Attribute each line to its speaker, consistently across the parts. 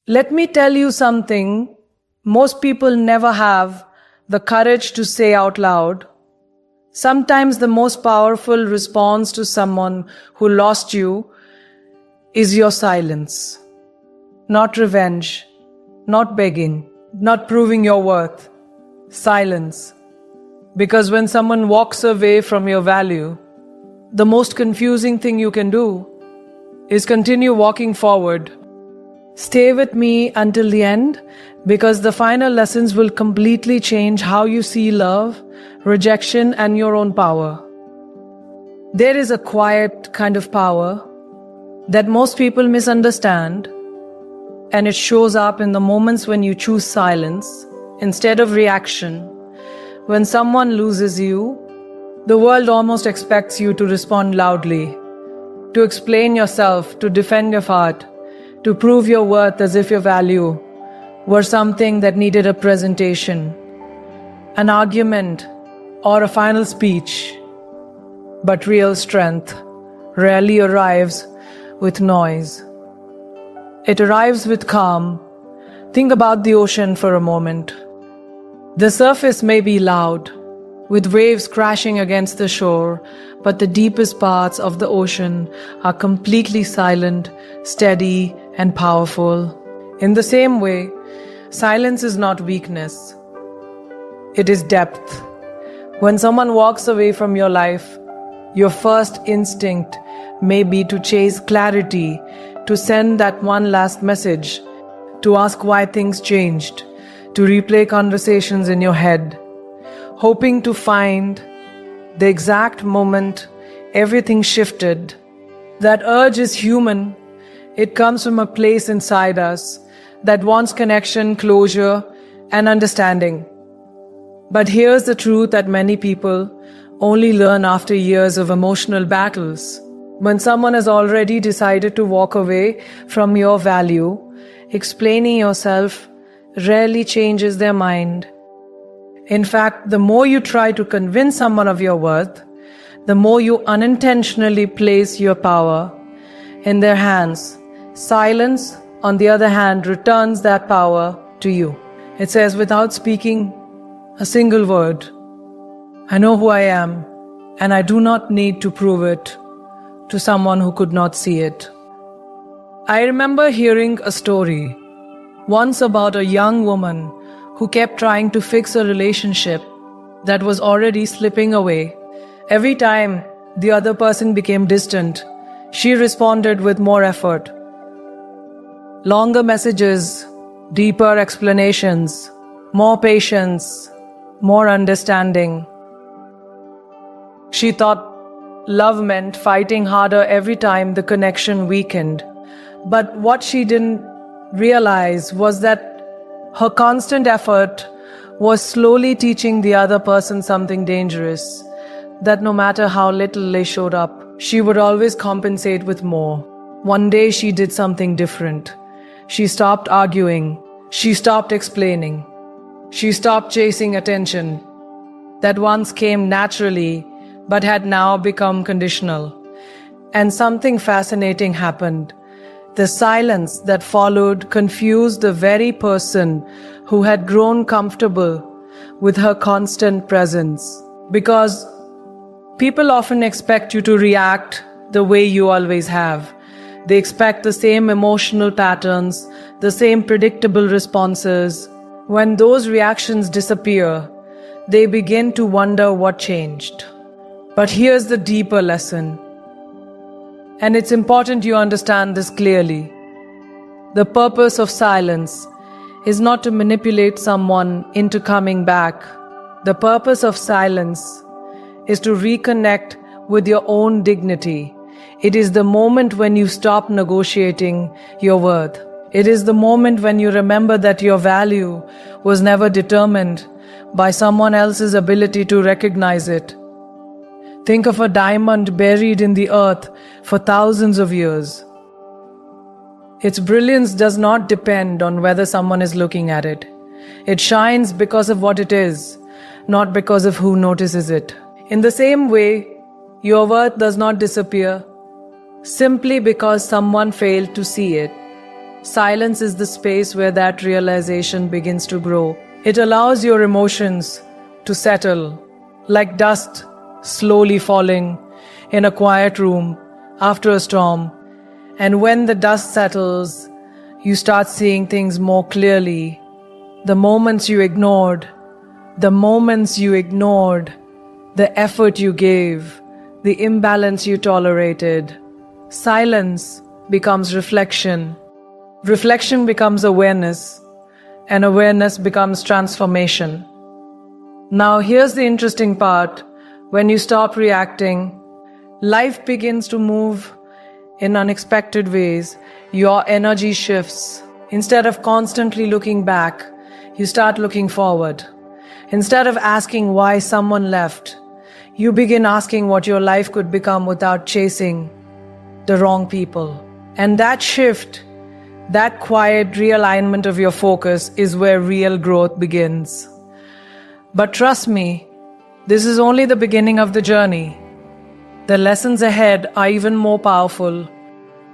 Speaker 1: Let me tell you something most people never have the courage to say out loud. Sometimes the most powerful response to someone who lost you is your silence. Not revenge, not begging, not proving your worth. Silence. Because when someone walks away from your value, the most confusing thing you can do is continue walking forward. Stay with me until the end, because the final lessons will completely change how you see love, rejection, and your own power. There is a quiet kind of power that most people misunderstand, and it shows up in the moments when you choose silence instead of reaction. When someone loses you, the world almost expects you to respond loudly, to explain yourself, to defend your heart, to prove your worth as if your value were something that needed a presentation, an argument, or a final speech. But real strength rarely arrives with noise. It arrives with calm. Think about the ocean for a moment. The surface may be loud, with waves crashing against the shore, but the deepest parts of the ocean are completely silent, steady, and powerful. In the same way, silence is not weakness. It is depth. When someone walks away from your life, your first instinct may be to chase clarity, to send that one last message, to ask why things changed, to replay conversations in your head, hoping to find the exact moment everything shifted. That urge is human. It comes from a place inside us that wants connection, closure, and understanding. But here's the truth that many people only learn after years of emotional battles. When someone has already decided to walk away from your value, explaining yourself rarely changes their mind. In fact, the more you try to convince someone of your worth, the more you unintentionally place your power in their hands. Silence, on the other hand, returns that power to you. It says, without speaking a single word, I know who I am, and I do not need to prove it to someone who could not see it. I remember hearing a story once about a young woman who kept trying to fix a relationship that was already slipping away. Every time the other person became distant, she responded with more effort. Longer messages, deeper explanations, more patience, more understanding. She thought love meant fighting harder every time the connection weakened. But what she didn't realize was that her constant effort was slowly teaching the other person something dangerous, that no matter how little they showed up, she would always compensate with more. One day she did something different. She stopped arguing. She stopped explaining. She stopped chasing attention that once came naturally but had now become conditional. And something fascinating happened. The silence that followed confused the very person who had grown comfortable with her constant presence. Because people often expect you to react the way you always have. They expect the same emotional patterns, the same predictable responses. When those reactions disappear, they begin to wonder what changed. But here's the deeper lesson. And it's important you understand this clearly. The purpose of silence is not to manipulate someone into coming back. The purpose of silence is to reconnect with your own dignity. It is the moment when you stop negotiating your worth. It is the moment when you remember that your value was never determined by someone else's ability to recognize it. Think of a diamond buried in the earth for thousands of years. Its brilliance does not depend on whether someone is looking at it. It shines because of what it is, not because of who notices it. In the same way, your worth does not disappear simply because someone failed to see it. Silence is the space where that realization begins to grow. It allows your emotions to settle, like dust slowly falling in a quiet room after a storm. And when the dust settles, you start seeing things more clearly. The moments you ignored, the effort you gave, the imbalance you tolerated. Silence becomes reflection. Reflection becomes awareness, and awareness becomes transformation. Now here's the interesting part. When you stop reacting, life begins to move in unexpected ways. Your energy shifts. Instead of constantly looking back, you start looking forward. Instead of asking why someone left, you begin asking what your life could become without chasing the wrong people. And that shift, that quiet realignment of your focus is where real growth begins. But trust me, this is only the beginning of the journey. The lessons ahead are even more powerful.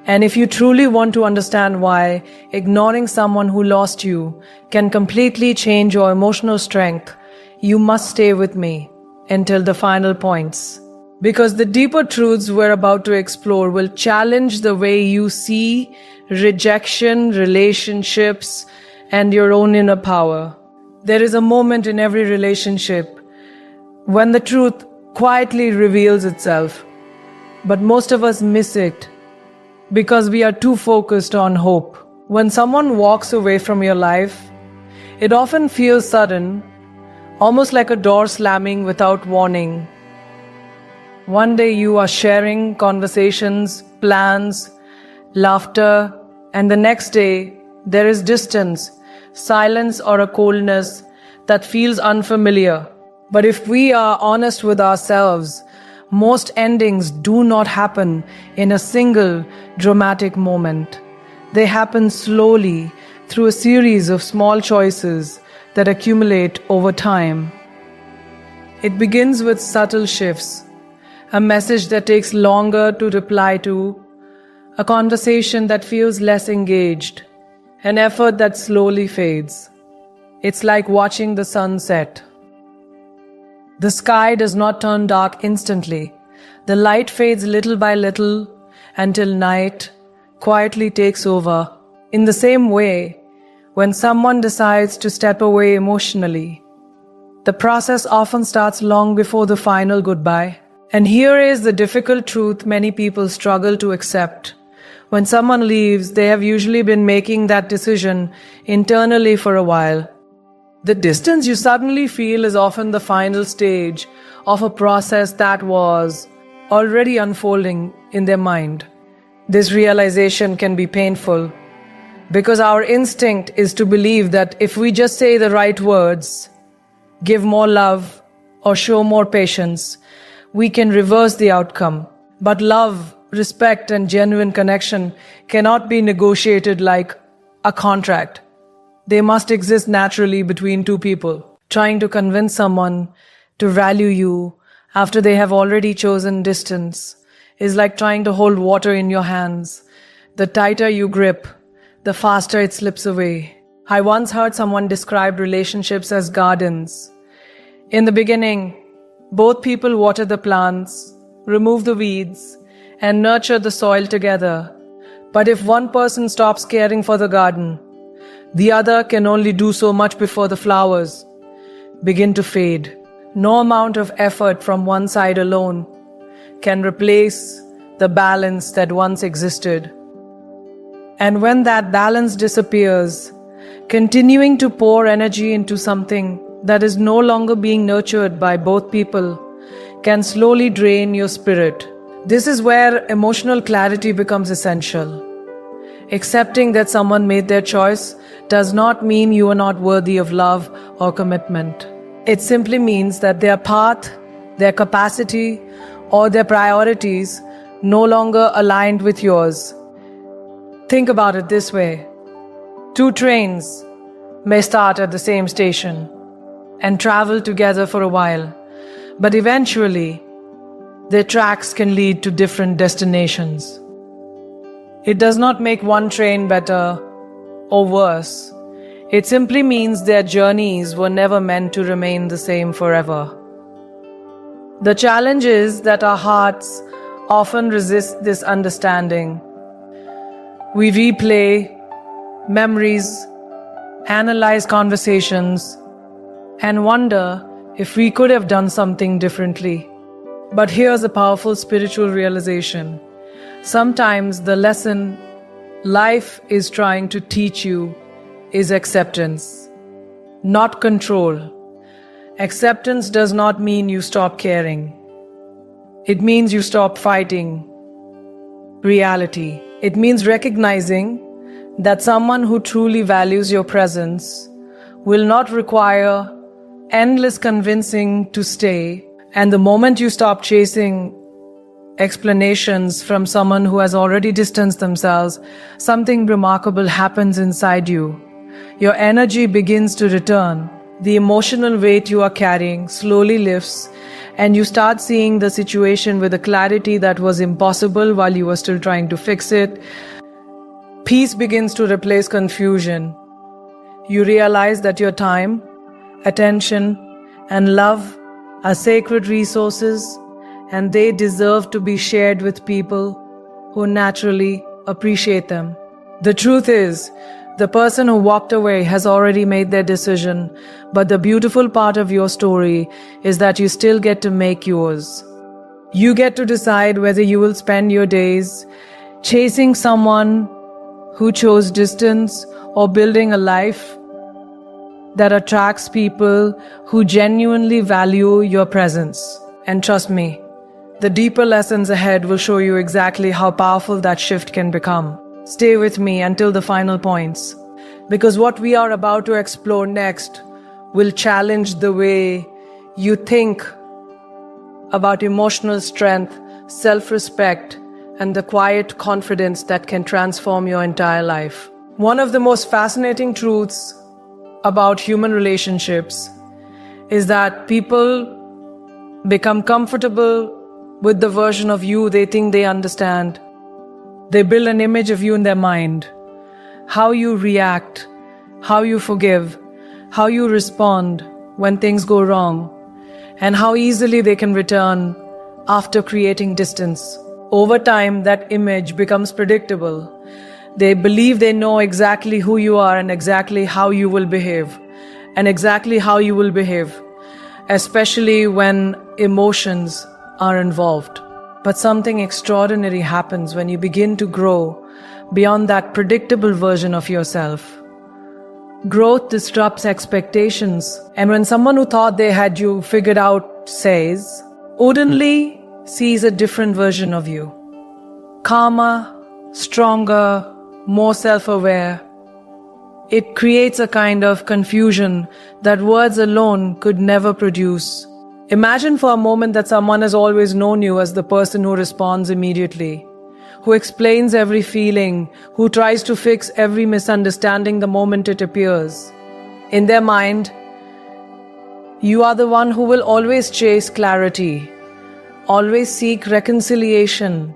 Speaker 1: And if you truly want to understand why ignoring someone who lost you can completely change your emotional strength, you must stay with me until the final points. Because the deeper truths we're about to explore will challenge the way you see rejection, relationships, and your own inner power. There is a moment in every relationship when the truth quietly reveals itself. But most of us miss it because we are too focused on hope. When someone walks away from your life, it often feels sudden, almost like a door slamming without warning. One day you are sharing conversations, plans, laughter, and the next day there is distance, silence, or a coldness that feels unfamiliar. But if we are honest with ourselves, most endings do not happen in a single dramatic moment. They happen slowly through a series of small choices that accumulate over time. It begins with subtle shifts, a message that takes longer to reply to, a conversation that feels less engaged, an effort that slowly fades. It's like watching the sun set. The sky does not turn dark instantly. The light fades little by little until night quietly takes over. In the same way, when someone decides to step away emotionally, the process often starts long before the final goodbye. And here is the difficult truth many people struggle to accept. When someone leaves, they have usually been making that decision internally for a while. The distance you suddenly feel is often the final stage of a process that was already unfolding in their mind. This realization can be painful because our instinct is to believe that if we just say the right words, give more love, or show more patience, we can reverse the outcome. But love, respect, and genuine connection cannot be negotiated like a contract. They must exist naturally between two people. Trying to convince someone to value you after they have already chosen distance is like trying to hold water in your hands. The tighter you grip, the faster it slips away. I once heard someone describe relationships as gardens. In the beginning, both people water the plants, remove the weeds, and nurture the soil together. But if one person stops caring for the garden, the other can only do so much before the flowers begin to fade. No amount of effort from one side alone can replace the balance that once existed. And when that balance disappears, continuing to pour energy into something that is no longer being nurtured by both people can slowly drain your spirit. This is where emotional clarity becomes essential. Accepting that someone made their choice does not mean you are not worthy of love or commitment. It simply means that their path, their capacity, or their priorities no longer aligned with yours. Think about it this way. Two trains may start at the same station and travel together for a while, but eventually their tracks can lead to different destinations. It does not make one train better or worse. It simply means their journeys were never meant to remain the same forever. The challenge is that our hearts often resist this understanding. We replay memories, analyze conversations, and wonder if we could have done something differently. But here's a powerful spiritual realization. Sometimes the lesson life is trying to teach you is acceptance, not control. Acceptance does not mean you stop caring. It means you stop fighting reality. It means recognizing that someone who truly values your presence will not require endless convincing to stay. And the moment you stop chasing explanations from someone who has already distanced themselves, something remarkable happens inside you. Your energy begins to return. The emotional weight you are carrying slowly lifts, and you start seeing the situation with a clarity that was impossible while you were still trying to fix it. Peace begins to replace confusion. You realize that your time, attention, and love are sacred resources, and they deserve to be shared with people who naturally appreciate them. The truth is, the person who walked away has already made their decision, but the beautiful part of your story is that you still get to make yours. You get to decide whether you will spend your days chasing someone who chose distance or building a life that attracts people who genuinely value your presence. And trust me, the deeper lessons ahead will show you exactly how powerful that shift can become. Stay with me until the final points, because what we are about to explore next will challenge the way you think about emotional strength, self-respect, and the quiet confidence that can transform your entire life. One of the most fascinating truths about human relationships is that people become comfortable with the version of you they think they understand. They build an image of you in their mind. How you react, how you forgive, how you respond when things go wrong, and how easily they can return after creating distance. Over time, that image becomes predictable. They believe they know exactly who you are and exactly how you will behave, especially when emotions are involved. But something extraordinary happens when you begin to grow beyond that predictable version of yourself. Growth disrupts expectations, and when someone who thought they had you figured out says, suddenly sees a different version of you. Calmer, stronger, more self-aware. It creates a kind of confusion that words alone could never produce. Imagine for a moment that someone has always known you as the person who responds immediately, who explains every feeling, who tries to fix every misunderstanding the moment it appears. In their mind, you are the one who will always chase clarity, always seek reconciliation,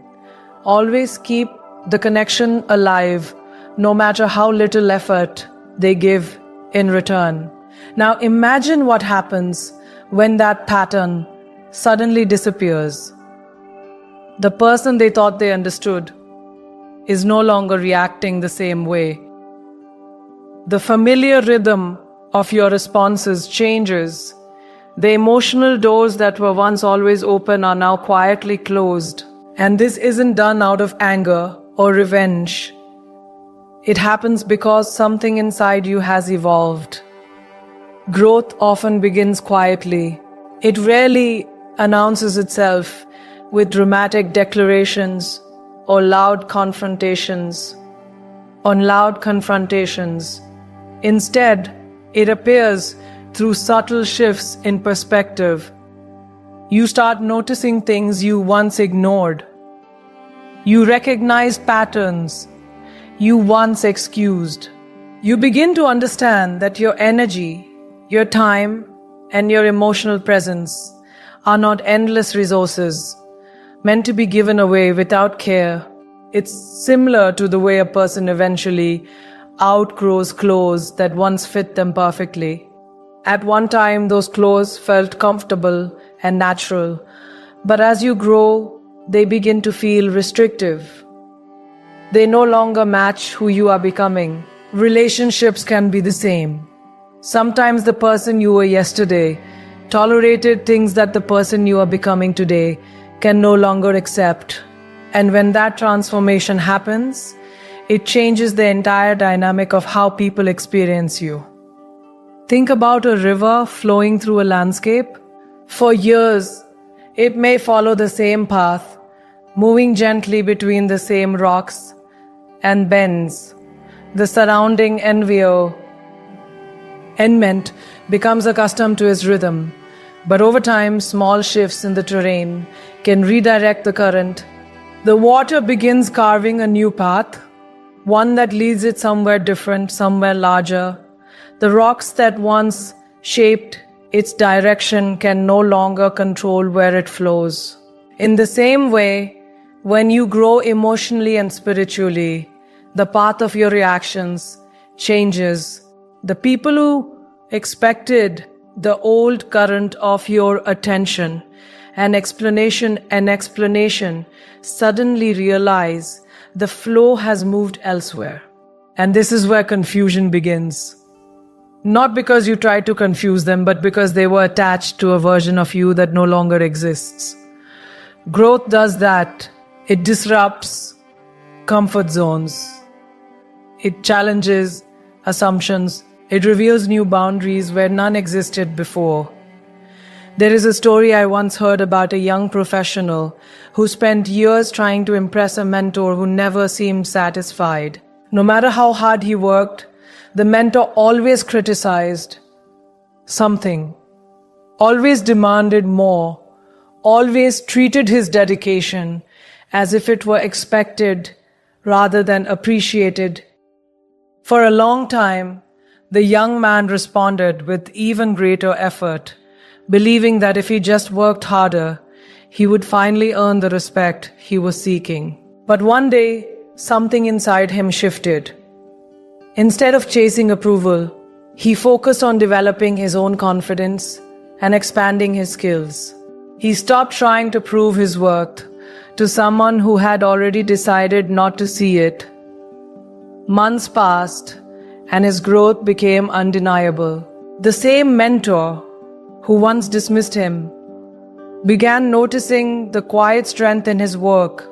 Speaker 1: always keep the connection alive, no matter how little effort they give in return. Now imagine what happens when that pattern suddenly disappears. The person they thought they understood is no longer reacting the same way. The familiar rhythm of your responses changes. The emotional doors that were once always open are now quietly closed. And this isn't done out of anger or revenge. It happens because something inside you has evolved. Growth often begins quietly. It rarely announces itself with dramatic declarations or loud confrontations. Instead, it appears through subtle shifts in perspective. You start noticing things you once ignored. You recognize patterns you once excused. You begin to understand that your energy, your time, and your emotional presence are not endless resources meant to be given away without care. It's similar to the way a person eventually outgrows clothes that once fit them perfectly. At one time, those clothes felt comfortable and natural, but as you grow, they begin to feel restrictive. They no longer match who you are becoming. Relationships can be the same. Sometimes the person you were yesterday tolerated things that the person you are becoming today can no longer accept. And when that transformation happens, it changes the entire dynamic of how people experience you. Think about a river flowing through a landscape. For years, it may follow the same path, moving gently between the same rocks and bends. The surrounding environment becomes accustomed to its rhythm, but over time, small shifts in the terrain can redirect the current. The water begins carving a new path, one that leads it somewhere different, somewhere larger. The rocks that once shaped its direction can no longer control where it flows. In the same way, when you grow emotionally and spiritually, the path of your reactions changes. The people who expected the old current of your attention and explanation suddenly realize the flow has moved elsewhere. And this is where confusion begins. Not because you tried to confuse them, but because they were attached to a version of you that no longer exists. Growth does that. It disrupts comfort zones. It challenges assumptions. It reveals new boundaries where none existed before. There is a story I once heard about a young professional who spent years trying to impress a mentor who never seemed satisfied. No matter how hard he worked, the mentor always criticized something, always demanded more, always treated his dedication as if it were expected rather than appreciated. For a long time, the young man responded with even greater effort, believing that if he just worked harder, he would finally earn the respect he was seeking. But one day, something inside him shifted. Instead of chasing approval, he focused on developing his own confidence and expanding his skills. He stopped trying to prove his worth to someone who had already decided not to see it. Months passed, and his growth became undeniable. The same mentor who once dismissed him began noticing the quiet strength in his work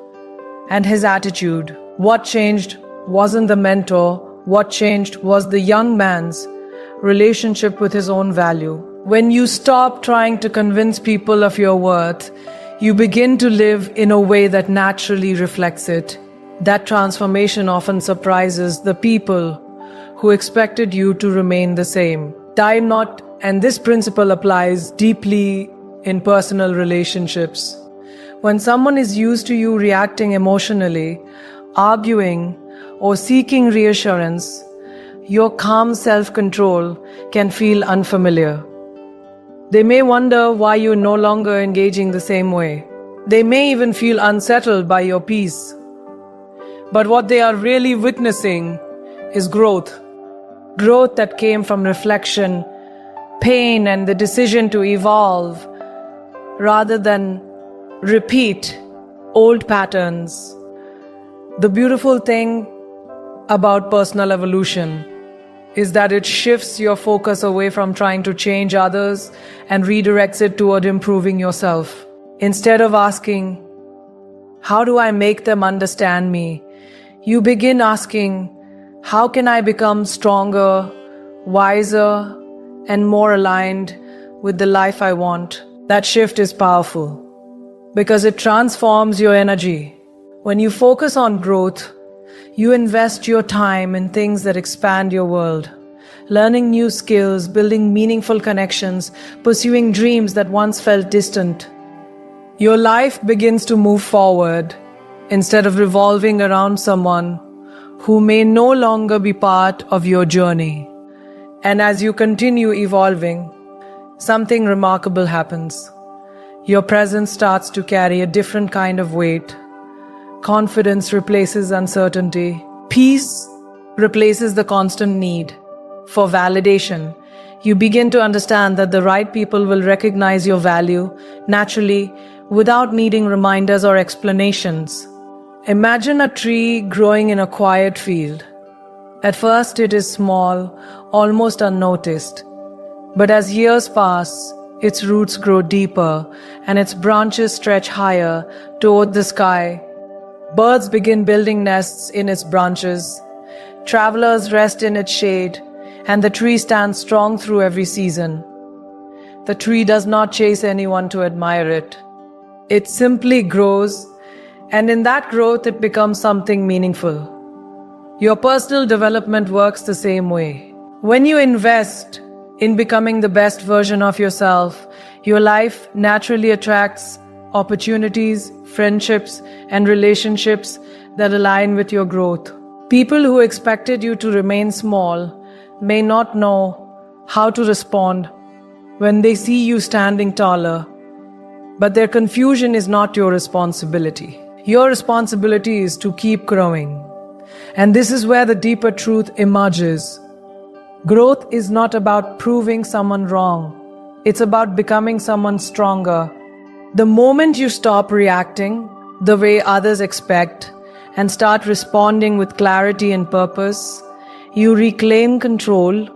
Speaker 1: and his attitude. What changed wasn't the mentor, what changed was the young man's relationship with his own value. When you stop trying to convince people of your worth, you begin to live in a way that naturally reflects it. That transformation often surprises the people who expected you to remain the same. Time not, and this principle applies deeply in personal relationships. When someone is used to you reacting emotionally, arguing, or seeking reassurance, your calm self-control can feel unfamiliar. They may wonder why you're no longer engaging the same way. They may even feel unsettled by your peace. But what they are really witnessing is growth. Growth that came from reflection, pain, and the decision to evolve rather than repeat old patterns. The beautiful thing about personal evolution is that it shifts your focus away from trying to change others and redirects it toward improving yourself. Instead of asking, how do I make them understand me? You begin asking, how can I become stronger, wiser, and more aligned with the life I want? That shift is powerful because it transforms your energy. When you focus on growth, you invest your time in things that expand your world. Learning new skills, building meaningful connections, pursuing dreams that once felt distant. Your life begins to move forward instead of revolving around someone who may no longer be part of your journey. And as you continue evolving, something remarkable happens. Your presence starts to carry a different kind of weight. Confidence replaces uncertainty. Peace replaces the constant need for validation. You begin to understand that the right people will recognize your value naturally without needing reminders or explanations. Imagine a tree growing in a quiet field. At first it is small, almost unnoticed. But as years pass, its roots grow deeper and its branches stretch higher toward the sky. Birds begin building nests in its branches. Travelers rest in its shade, and the tree stands strong through every season. The tree does not chase anyone to admire it. It simply grows, and in that growth it becomes something meaningful. Your personal development works the same way. When you invest in becoming the best version of yourself, your life naturally attracts opportunities, friendships, and relationships that align with your growth. People who expected you to remain small may not know how to respond when they see you standing taller, but their confusion is not your responsibility. Your responsibility is to keep growing. And this is where the deeper truth emerges. Growth is not about proving someone wrong. It's about becoming someone stronger. The moment you stop reacting the way others expect and start responding with clarity and purpose, you reclaim control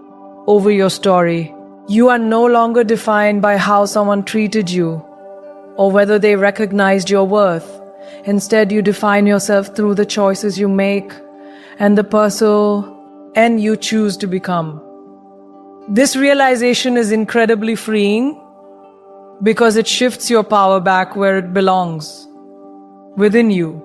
Speaker 1: over your story. You are no longer defined by how someone treated you or whether they recognized your worth. Instead, you define yourself through the choices you make and the person you choose to become. This realization is incredibly freeing because it shifts your power back where it belongs, within you.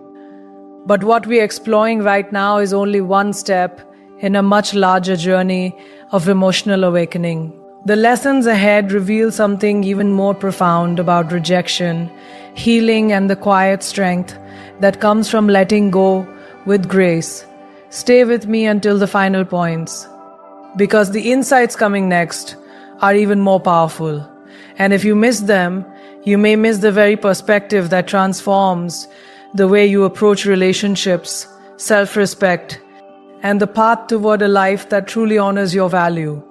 Speaker 1: But what we're exploring right now is only one step in a much larger journey of emotional awakening. The lessons ahead reveal something even more profound about rejection, healing, and the quiet strength that comes from letting go with grace. Stay with me until the final points, because the insights coming next are even more powerful. And if you miss them, you may miss the very perspective that transforms the way you approach relationships, self-respect, and the path toward a life that truly honors your value.